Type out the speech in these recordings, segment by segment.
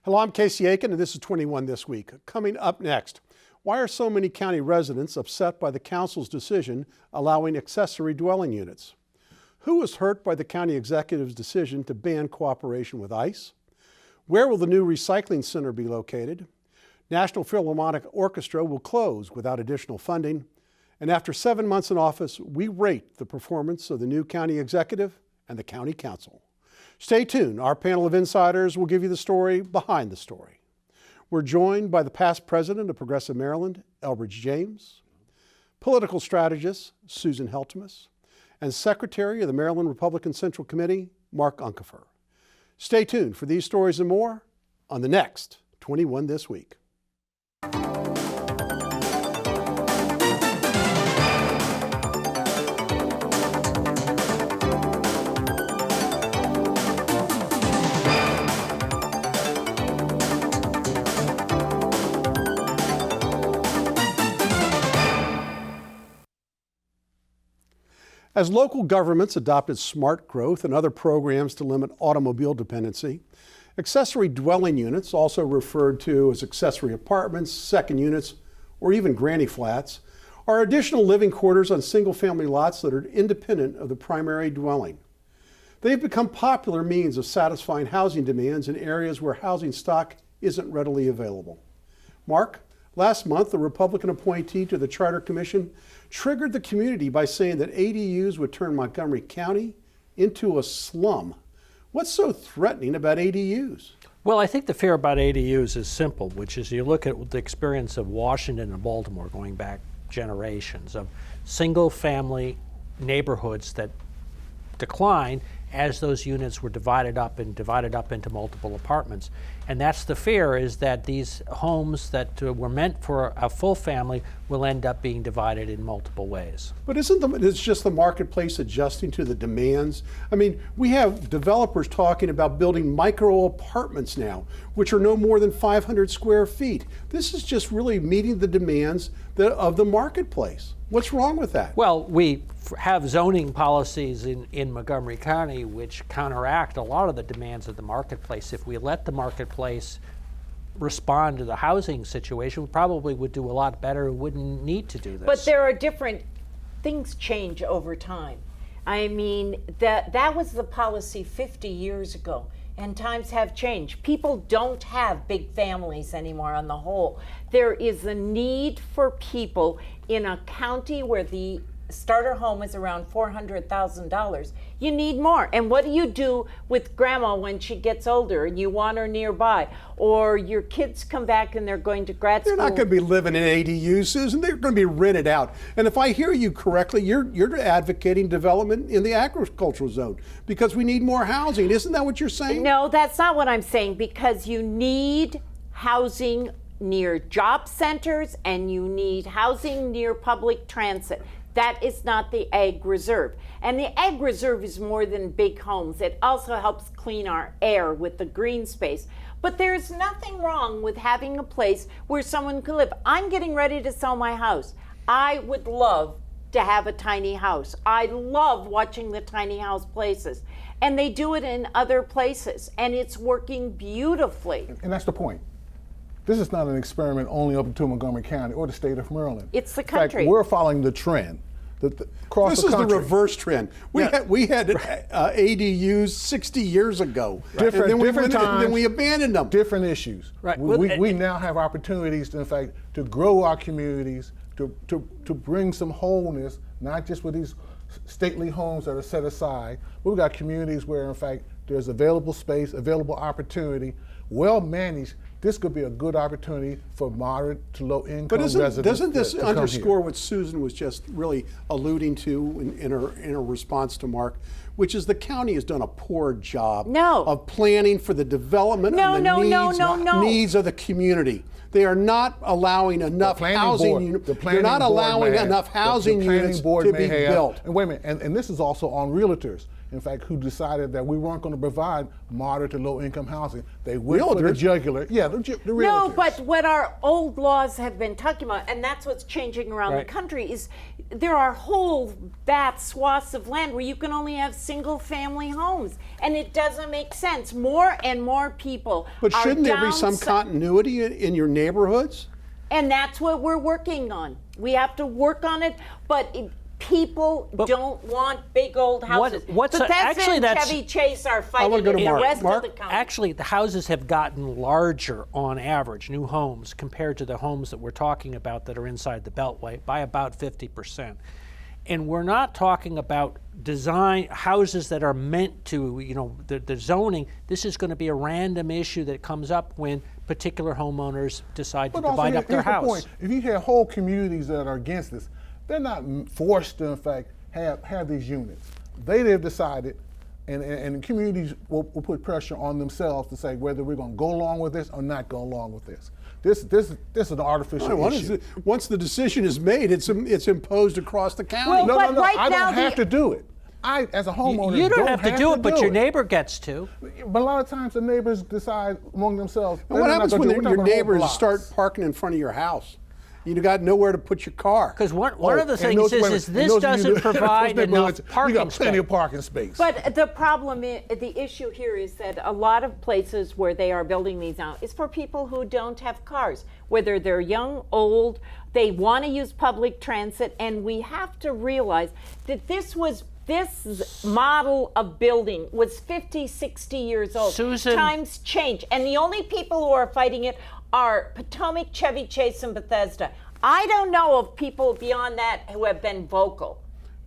Hello, I'm Casey Aiken, and this is 21 This Week. Coming up next, why are so many county residents upset by the council's decision allowing accessory dwelling units? Who was hurt by the county executive's decision to ban cooperation with ICE? Where will the new recycling center be located? National Philharmonic Orchestra will close without additional funding. And after 7 months in office, we rate the performance of the new county executive and the county council. Stay tuned. Our panel of insiders will give you the story behind the story. We're joined by the past president of Progressive Maryland, Elbridge James, political strategist, Susan Heltemes, and secretary of the Maryland Republican Central Committee, Mark Uncapher. Stay tuned for these stories and more on the next 21 This Week. As local governments adopted smart growth and other programs to limit automobile dependency, accessory dwelling units, also referred to as accessory apartments, second units, or even granny flats, are additional living quarters on single-family lots that are independent of the primary dwelling. They've become popular means of satisfying housing demands in areas where housing stock isn't readily available. Mark, last month, the Republican appointee to the Charter Commission triggered the community by saying that ADUs would turn Montgomery County into a slum. What's so threatening about ADUs? Well, I think the fear about ADUs is simple, which is you look at the experience of Washington and Baltimore going back generations of single-family neighborhoods that decline as those units were divided up into multiple apartments. And that's the fear, is that these homes that were meant for a full family will end up being divided in multiple ways. But it's just the marketplace adjusting to the demands? I mean, we have developers talking about building micro apartments now, which are no more than 500 square feet. This is just really meeting the demands of the marketplace. What's wrong with that? Well, we have zoning policies in Montgomery County which counteract a lot of the demands of the marketplace. If we let the marketplace respond to the housing situation, we probably would do a lot better. We wouldn't need to do this. But there are different things change over time. I mean, that was the policy 50 years ago. And times have changed. People don't have big families anymore on the whole. There is a need for people in a county where the starter home is around $400,000. You need more. And what do you do with grandma when she gets older and you want her nearby? Or your kids come back and they're going to grad school. They're not going to be living in ADUs, Susan. They're going to be rented out. And if I hear you correctly, you're advocating development in the agricultural zone because we need more housing. Isn't that what you're saying? No, that's not what I'm saying, because you need housing near job centers and you need housing near public transit. That is not the Ag Reserve. And the Ag Reserve is more than big homes. It also helps clean our air with the green space. But there's nothing wrong with having a place where someone can live. I'm getting ready to sell my house. I would love to have a tiny house. I love watching the tiny house places. And they do it in other places. And it's working beautifully. And that's the point. This is not an experiment only up to Montgomery County or the state of Maryland. It's the country. In fact, we're following the trend. Across this the is country. the reverse trend. We had ADUs 60 years ago. Different times. Then we abandoned them. Different issues. Right. We now have opportunities, in fact, to grow our communities, to bring some wholeness, not just with these stately homes that are set aside, but we've got communities where, in fact, there's available space, available opportunity, well managed. This could be a good opportunity for moderate to low income residents. But doesn't this underscore what Susan was just really alluding to in her response to Mark, which is the county has done a poor job of planning for the development and the needs of the community. They are not allowing enough housing. They're not allowing enough housing units to be built. And wait a minute, and this is also on realtors. in fact, who decided that we weren't going to provide moderate to low income housing. They went for the Realtors? jugular. Yeah, the realtors. No, but what our old laws have been talking about, and that's what's changing around Right. the country, is there are whole vast swaths of land where you can only have single family homes. And it doesn't make sense. More and more people But are shouldn't there be some downsi- continuity in your neighborhoods? And that's what we're working on. We have to work on it, but people don't want big old houses. what's Bethesda actually and that's- Chevy Chase are wanna fighting go in to the Mark. rest Mark? of the county. Actually, the houses have gotten larger on average, new homes, compared to the homes that we're talking about that are inside the Beltway by about 50%. And we're not talking about design houses that are meant to, the zoning. This is going to be a random issue that comes up when particular homeowners decide to But also, divide up their here's the house. point. If you have whole communities that are against this, they're not forced to, in fact, have these units. Have decided, and communities will put pressure on themselves to say whether we're going to go along with this or not go along with this. This is an artificial issue. Once the decision is made, it's imposed across the county. Well, but right I now don't have the- to do it. I, as a homeowner, You don't have to do it, but your it. neighbor gets to. But a lot of times the neighbors decide among themselves. And what happens when your neighbors blocks. start parking in front of your house? You got nowhere to put your car. Because one of the And things those- is and this those of you doesn't that- provide those enough neighborhoods, parking You got plenty space. of parking space. But the problem, the issue here is that a lot of places where they are building these now is for people who don't have cars, whether they're young, old, they want to use public transit, and we have to realize that this model of building was 50, 60 years old. Susan- Times change, and the only people who are fighting it are Potomac, Chevy Chase, and Bethesda. I don't know of people beyond that who have been vocal.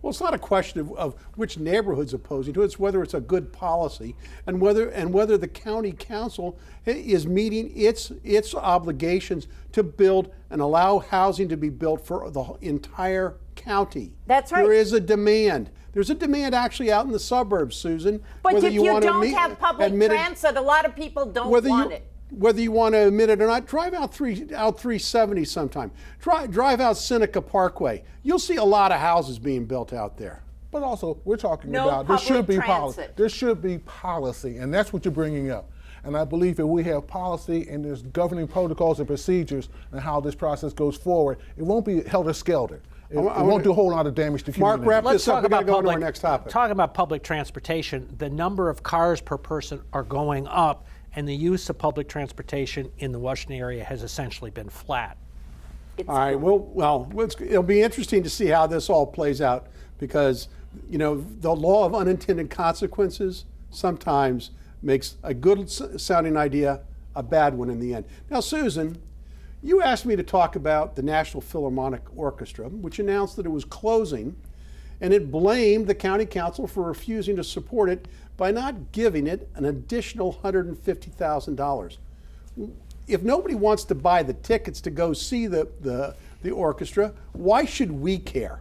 Well, it's not a question of which neighborhood's opposing to it. It's whether it's a good policy and whether the county council is meeting its obligations to build and allow housing to be built for the entire county. That's right. There is a demand. There's a demand actually out in the suburbs, Susan. But whether if you wanna don't have public admit it- transit, a lot of people don't whether want you it. whether you want to admit it or not, drive out 370 sometime. Drive out Seneca Parkway. You'll see a lot of houses being built out there. But also, we're talking No about there should public be policy. transit. There should be policy, and that's what you're bringing up. And I believe if we have policy and there's governing protocols and procedures and how this process goes forward, it won't be helter-skelter. It won't do a whole lot of damage to Mark, community. wrap Let's this up. talk We got to about go to our next topic. Talking about public transportation, the number of cars per person are going up, and the use of public transportation in the Washington area has essentially been flat. All right. Well, it'll be interesting to see how this all plays out because, the law of unintended consequences sometimes makes a good sounding idea a bad one in the end. Now, Susan, you asked me to talk about the National Philharmonic Orchestra, which announced that it was closing, and it blamed the county council for refusing to support it by not giving it an additional $150,000. If nobody wants to buy the tickets to go see the orchestra, why should we care?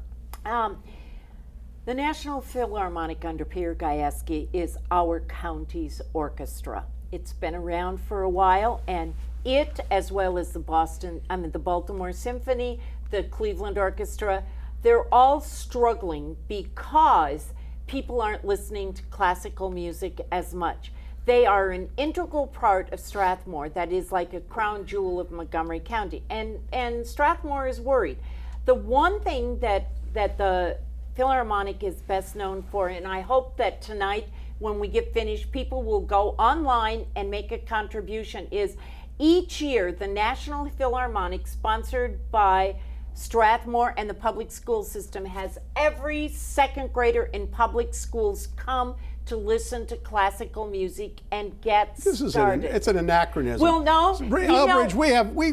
The National Philharmonic under Peter Gajewski is our county's orchestra. It's been around for a while, and it, as well as the Baltimore Symphony, the Cleveland Orchestra, they're all struggling because people aren't listening to classical music as much. They are an integral part of Strathmore that is like a crown jewel of Montgomery County, and Strathmore is worried. The one thing that the Philharmonic is best known for, and I hope that tonight when we get finished, people will go online and make a contribution, is each year the National Philharmonic, sponsored by Strathmore and the public school system, has every second grader in public schools come to listen to classical music and get started. It's an anachronism. Well, no, Elbridge,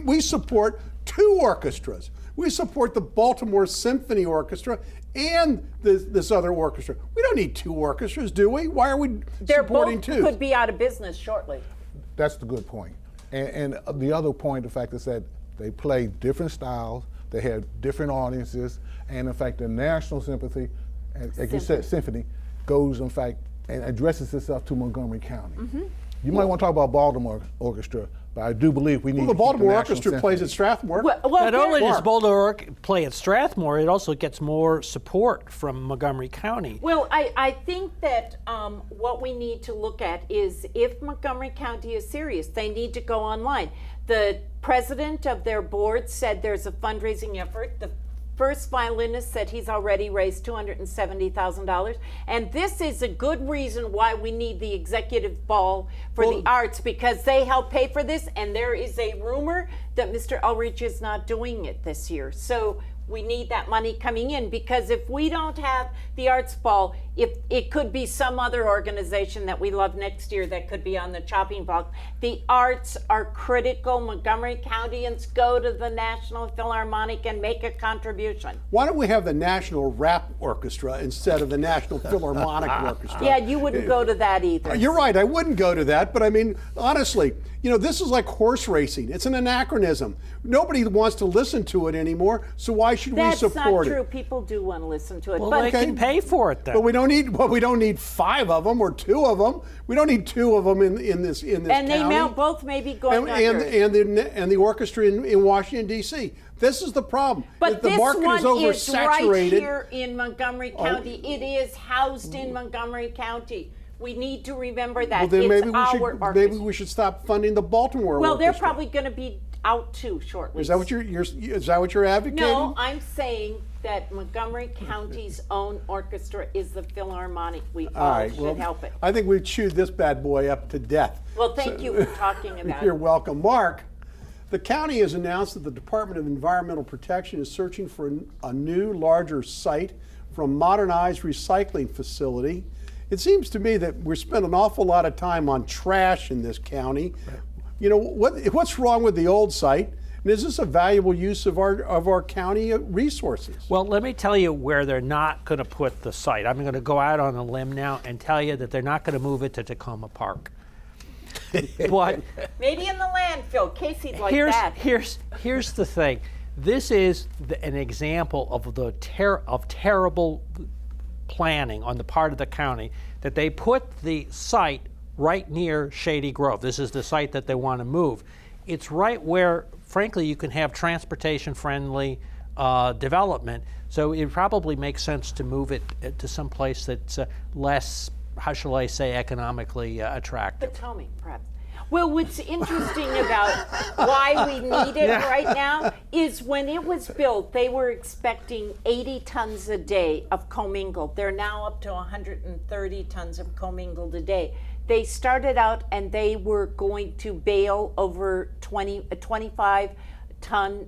we support two orchestras. We support the Baltimore Symphony Orchestra and this other orchestra. We don't need two orchestras, do we? Why are we supporting both two? could be out of business shortly. That's the good point. And the other point, the fact is that they play different styles, they have different audiences, and in fact, the National Symphony, like you said, Symphony, goes in fact and addresses itself to Montgomery County. You might want to talk about Baltimore Orchestra, but I do believe we need Well, the to keep Baltimore National Orchestra plays Symphony. at Strathmore. Not only does Mark. Baltimore play at Strathmore, it also gets more support from Montgomery County. Well, I think that what we need to look at is if Montgomery County is serious, they need to go online. The president of their board said there's a fundraising effort. The first violinist said he's already raised $270,000. And this is a good reason why we need the executive ball for the arts, because they help pay for this. And there is a rumor that Mr. Elbridge is not doing it this year. So we need that money coming in, because if we don't have the arts ball, if it could be some other organization that we love next year that could be on the chopping block. The arts are critical. Montgomery Countyans go to the National Philharmonic and make a contribution. Why don't we have the National Rap Orchestra instead of the National Philharmonic Orchestra? Yeah, you wouldn't go to that either. You're right, I wouldn't go to that, but I mean, honestly, this is like horse racing. It's an anachronism. Nobody wants to listen to it anymore, so why should That's we not support true. it? People do want to listen to it. Well, but they can pay for it then. But we don't need 5 of them or 2 of them. We don't need 2 of them in this and county. they both may be going under. And the orchestra in Washington D.C. This is the problem. But the this market one is is right oversaturated. here in Montgomery County. It is housed in Montgomery County. We need to remember that. Well, then it's maybe our maybe we should stop funding the Baltimore Well, Orchestra. they're probably going to be out too shortly. Is that what you're advocating? No, I'm saying that Montgomery County's own orchestra is the Philharmonic. We all should help it. I think we've chewed this bad boy up to death. Well, thank you for talking about You're it. welcome. Mark, the county has announced that the Department of Environmental Protection is searching for a new, larger site for a modernized recycling facility. It seems to me that we're spending an awful lot of time on trash in this county. What's wrong with the old site? And is this a valuable use of our county resources? Well, let me tell you where they're not going to put the site. I'm going to go out on a limb now and tell you that they're not going to move it to Tacoma Park. But Maybe in the landfill. Casey'd like that. here's the thing. This is an example of terrible planning on the part of the county, that they put the site right near Shady Grove. This is the site that they want to move. It's right where, frankly, you can have transportation-friendly development. So it probably makes sense to move it to some place that's less, how shall I say, economically attractive. Potomac, perhaps. Well, what's interesting about why we need it right now is when it was built, they were expecting 80 tons a day of commingled. They're now up to 130 tons of commingled a day. They started out and they were going to bale over 25 ton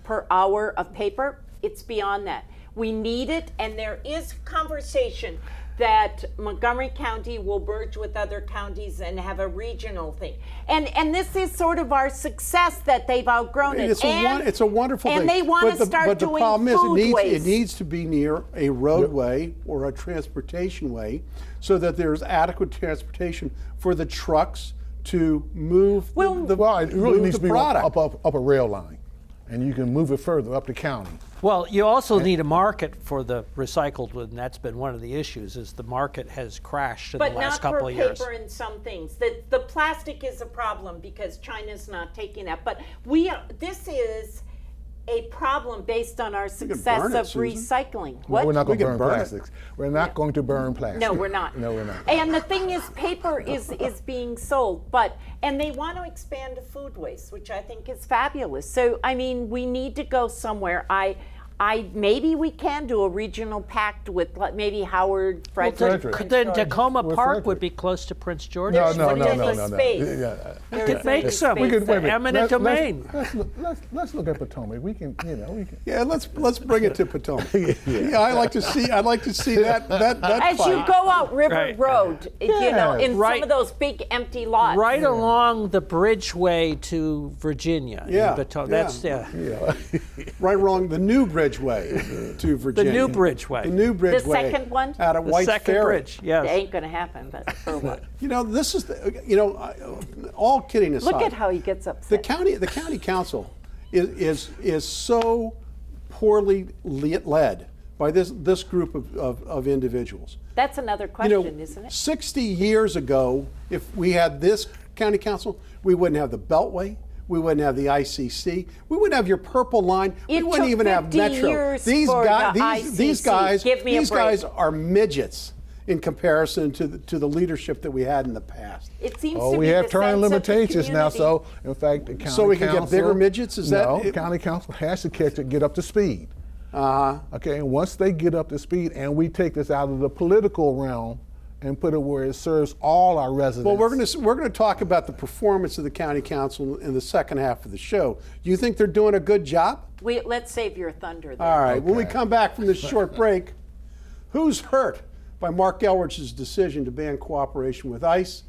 per hour of paper. It's beyond that. We need it, and there is conversation that Montgomery County will merge with other counties and have a regional thing. And this is sort of our success that they've outgrown it. It's a wonderful thing. And they want to start but doing the problem is it waste. needs to be near a roadway or a transportation way so that there's adequate transportation for the trucks to move Well, It really move needs to the be product. up a rail line, and you can move it further up the county. Well, you also need a market for the recycled, and that's been one of the issues, is the market has crashed in But the last not couple for of years. paper and some things. The plastic is a problem because China's not taking that. But this is a problem based on our success burn it, of Susan. recycling. No, we're not going to can burn burn it. plastics. We're not going to burn plastic. No, we're not. No, we're not. And the thing is, paper is being sold, and they want to expand to food waste, which I think is fabulous. So, I mean, we need to go somewhere. Maybe we can do a regional pact with maybe Howard, Frederick. Then Tacoma We're Park Frederick. would be close to Prince George. No. Space. Yeah. We could make some. We could- Wait a minute. Eminent domain. Let's look at Potomac. We can. Yeah, let's bring it to Potomac. Yeah, I'd like to see that As fight. you go out River Right. Road, in Right. some of those big empty lots. Right along the bridgeway to Virginia. in Yeah, Potomac. yeah. That's right along the new bridgeway to Virginia. new bridgeway. The new bridgeway. second one? Out of the White second Ferry. bridge. Yes. It ain't going to happen, but for what? This is all kidding aside. Look at how he gets The upset. county council is so poorly led by this group of individuals. That's another question, isn't it? 60 years ago, if we had this county council, we wouldn't have the Beltway, we wouldn't have the ICC, we wouldn't have your Purple Line, we wouldn't even have 50 Metro. years These for guys, the these ICC. guys are midgets in comparison to the leadership that we had in the past. It seems Oh, to we be have the term sense of the limitations now, community. so in fact, the county So we can council, get bigger midgets? Is that no, it? county council has to get up to speed. Okay, and once they get up to speed, and we take this out of the political realm and put it where it serves all our residents. Well, we're going to talk about the performance of the county council in the second half of the show. You think they're doing a good job? Let's save your thunder there. All right. When we come back from this short break, who's hurt by Mark Elbridge's decision to ban cooperation with ICE?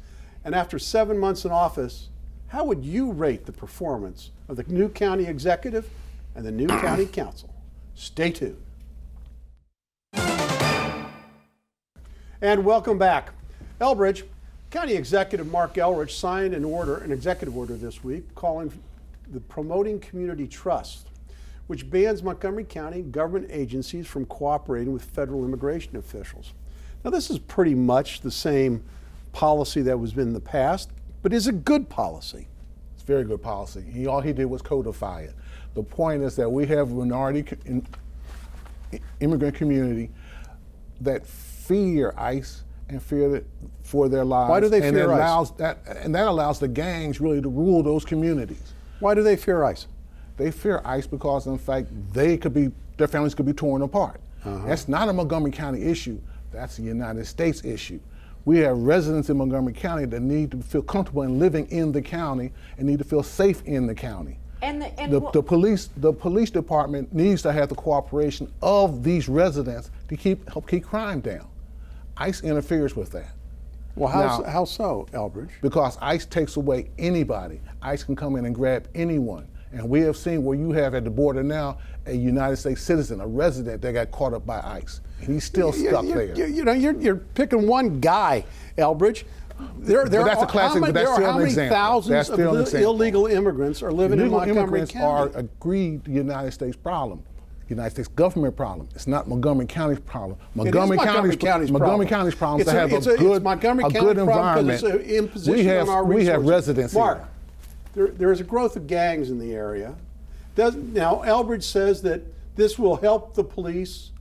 And after 7 months in office, how would you rate the performance of the new county executive and the new county council? Stay tuned. And welcome back. Elbridge, County Executive Mark Elbridge signed an executive order this week calling the Promoting Community Trust, which bans Montgomery County government agencies from cooperating with federal immigration officials. Now, this is pretty much the same policy that was in the past, but is it good policy? It's very good policy. All he did was codify it. The point is that we have a minority immigrant community that fear ICE and fear it for their lives. Why do they and fear ICE? ICE? That allows the gangs really to rule those communities. Why do they fear ICE? They fear ICE because, in fact, their families could be torn apart. That's not a Montgomery County issue. That's a United States issue. We have residents in Montgomery County that need to feel comfortable in living in the county and need to feel safe in the county. The police department needs to have the cooperation of these residents to help keep crime down. ICE interferes with that. Well, how so, Elbridge? Because ICE takes away anybody. ICE can come in and grab anyone. And we have seen where you have at the border now a United States citizen, a resident that got caught up by ICE. He's still stuck there. You're picking one guy, Elbridge. That's a classic, but that's still how an many example. thousands of illegal immigrants are living in Montgomery immigrants County? are agreed United States problem. United States government problem. It's not Montgomery County's problem. Montgomery County's problem is to have a good environment. We have residents Mark, here. there is a growth of gangs in the area. Now, Elbridge says that this will help the police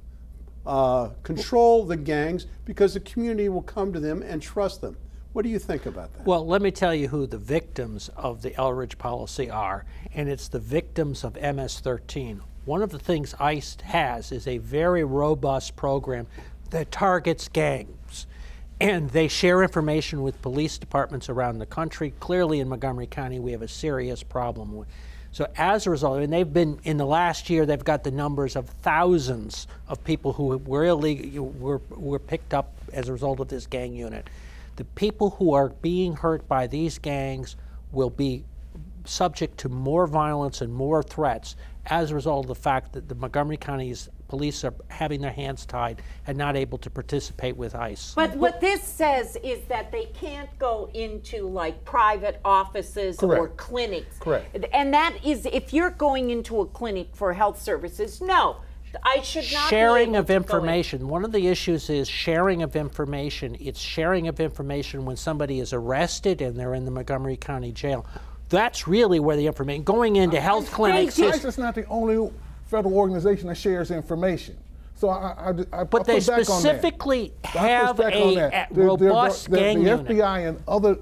control the gangs because the community will come to them and trust them. What do you think about that? Well, let me tell you who the victims of the Elbridge policy are, and it's the victims of MS-13. One of the things ICE has is a very robust program that targets gangs, and they share information with police departments around the country. Clearly in Montgomery County, we have a serious problem with. So as a result, and they've been, in the last year, they've got the numbers of thousands of people who were picked up as a result of this gang unit. The people who are being hurt by these gangs will be subject to more violence and more threats as a result of the fact that the Montgomery County's police are having their hands tied and not able to participate with ICE. But what this says is that they can't go into like private offices Correct. or clinics. Correct. And that is, if you're going into a clinic for health services, no, I should not Sharing be able of to information. One of the issues is sharing of information. It's sharing of information when somebody is arrested and they're in the Montgomery County Jail. That's really where the information, going into health clinics. ICE is not the only federal organization that shares information. So But they specifically have a robust gang unit. The FBI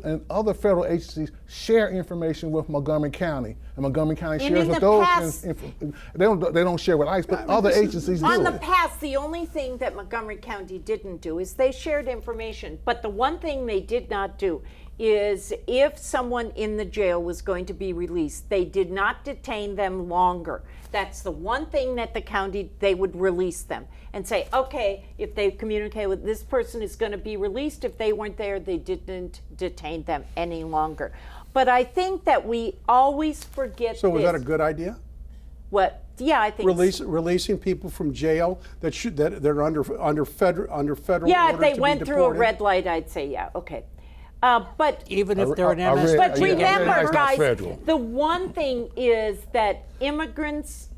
and other federal agencies share information with Montgomery County, and Montgomery County shares with those. They don't share with ICE, but other agencies do. On the past, the only thing that Montgomery County didn't do is they shared information. But the one thing they did not do is if someone in the jail was going to be released, they did not detain them longer. That's the one thing that the county, they would release them and say, okay, if they communicate with this person is going to be released, if they weren't there, they didn't detain them any longer. But I think that we always forget So was that a good idea? What? Yeah, I think releasing people from jail that are under federal yeah, orders if they to went be through a deported? red light, I'd say yeah, okay. But Even if they're an I read- MS. But Yeah, remember, it's not guys, federal. the one thing is that immigrants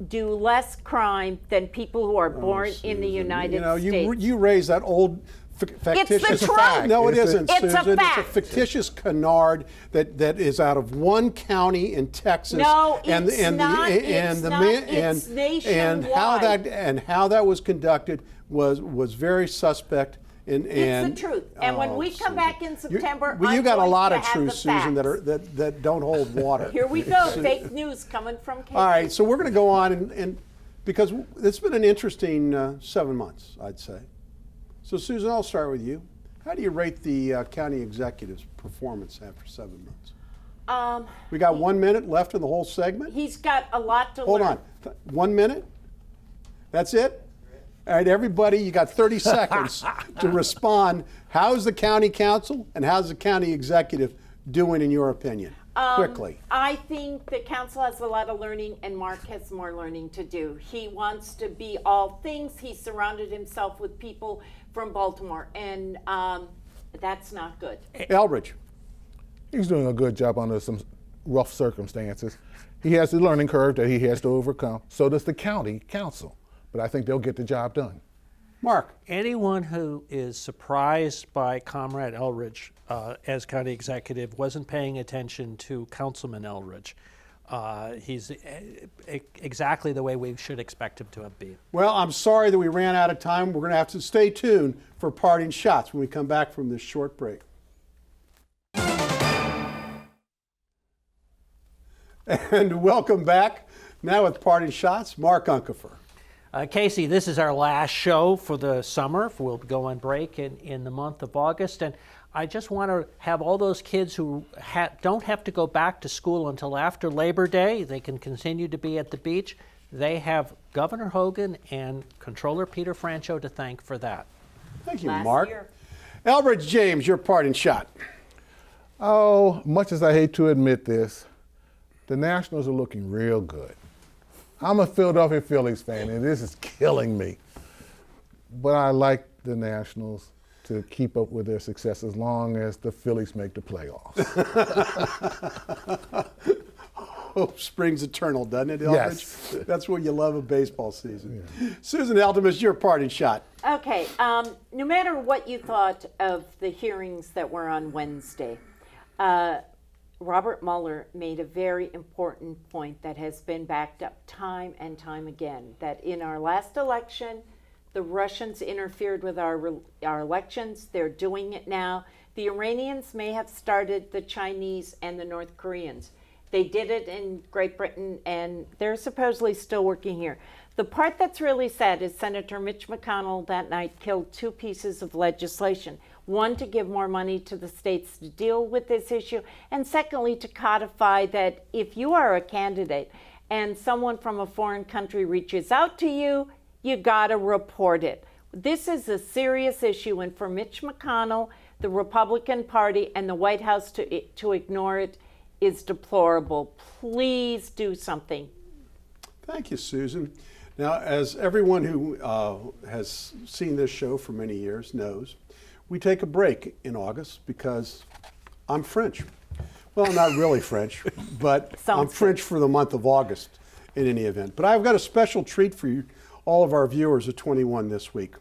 do less crime than people who are born in the United States. You raise that old fictitious It's the truth. No, it isn't, It's a Susan. fact. It's a fictitious canard that is out of one county in Texas. No, and it's not. It's nationwide. And how that was conducted was very suspect. It's the truth. And when we come back in September, I'm you got a going lot to of have truth, the Susan, facts. that don't hold water. Here we go. Fake news coming from Casey. All right, so we're going to go on and because it's been an interesting 7 months, I'd say. So Susan, I'll start with you. How do you rate the county executive's performance after 7 months? We got 1 minute left in the whole segment. He's got a lot to Hold learn. on, 1 minute? That's it? All right, everybody, you got 30 seconds to respond. How's the county council and how's the county executive doing in your opinion? Quickly. I think the council has a lot of learning and Mark has more learning to do. He wants to be all things. He surrounded himself with people from Baltimore and that's not good. Elbridge. He's doing a good job under some rough circumstances. He has the learning curve that he has to overcome. So does the county council. But I think they'll get the job done. Mark. Anyone who is surprised by Comrade Elbridge as county executive wasn't paying attention to Councilman Elbridge. He's exactly the way we should expect him to be. Well, I'm sorry that we ran out of time. We're going to have to stay tuned for parting shots when we come back from this short break. And welcome back. Now with parting shots, Mark Uncapher. Casey, this is our last show for the summer. We'll go on break in the month of August. And I just want to have all those kids who don't have to go back to school until after Labor Day. They can continue to be at the beach. They have Governor Hogan and Controller Peter Francho to thank for that. Thank you, Last Mark. year. Elbridge James, your parting shot. Oh, much as I hate to admit this, the Nationals are looking real good. I'm a Philadelphia Phillies fan, and this is killing me. But I like the Nationals to keep up with their success as long as the Phillies make the playoffs. Hope springs eternal, doesn't it, Elbridge? Yes. That's what you love of baseball season. Yeah. Susan Heltemes, your parting shot. Okay, no matter what you thought of the hearings that were on Wednesday, Robert Mueller made a very important point that has been backed up time and time again, that in our last election, the Russians interfered with our elections. They're doing it now. The Iranians may have started the Chinese and the North Koreans. They did it in Great Britain, and they're supposedly still working here. The part that's really sad is Senator Mitch McConnell that night killed two pieces of legislation. One, to give more money to the states to deal with this issue, and secondly, to codify that if you are a candidate and someone from a foreign country reaches out to you, you gotta report it. This is a serious issue, and for Mitch McConnell, the Republican Party, and the White House to ignore it is deplorable. Please do something. Thank you, Susan. Now, as everyone who has seen this show for many years knows, we take a break in August because I'm French. Well, I'm not really French, but I'm French for the month of August in any event. But I've got a special treat for you, all of our viewers of 21 this week.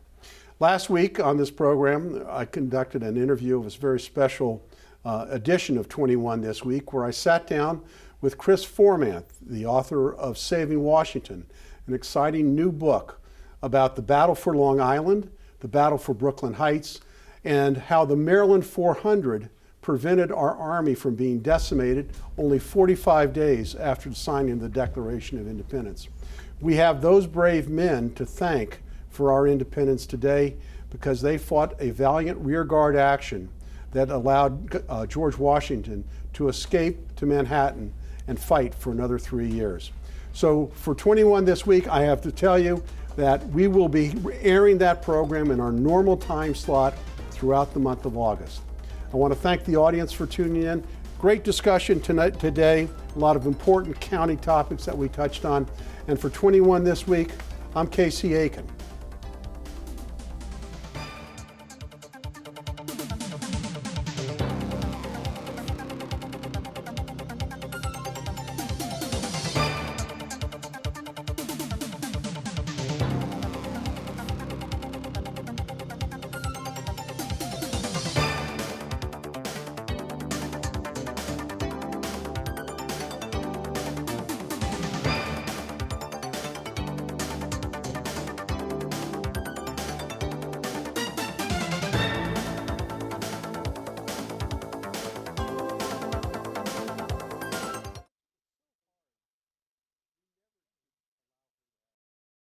Last week on this program, I conducted an interview of this very special edition of 21 this week, where I sat down with Chris Formanth, the author of Saving Washington, an exciting new book about the battle for Long Island, the battle for Brooklyn Heights, and how the Maryland 400 prevented our Army from being decimated only 45 days after the signing of the Declaration of Independence. We have those brave men to thank for our independence today because they fought a valiant rearguard action that allowed George Washington to escape to Manhattan and fight for another 3 years. So for 21 this week, I have to tell you that we will be airing that program in our normal time slot throughout the month of August. I want to thank the audience for tuning in. Great discussion today, a lot of important county topics that we touched on. And for 21 this week, I'm Casey Aiken.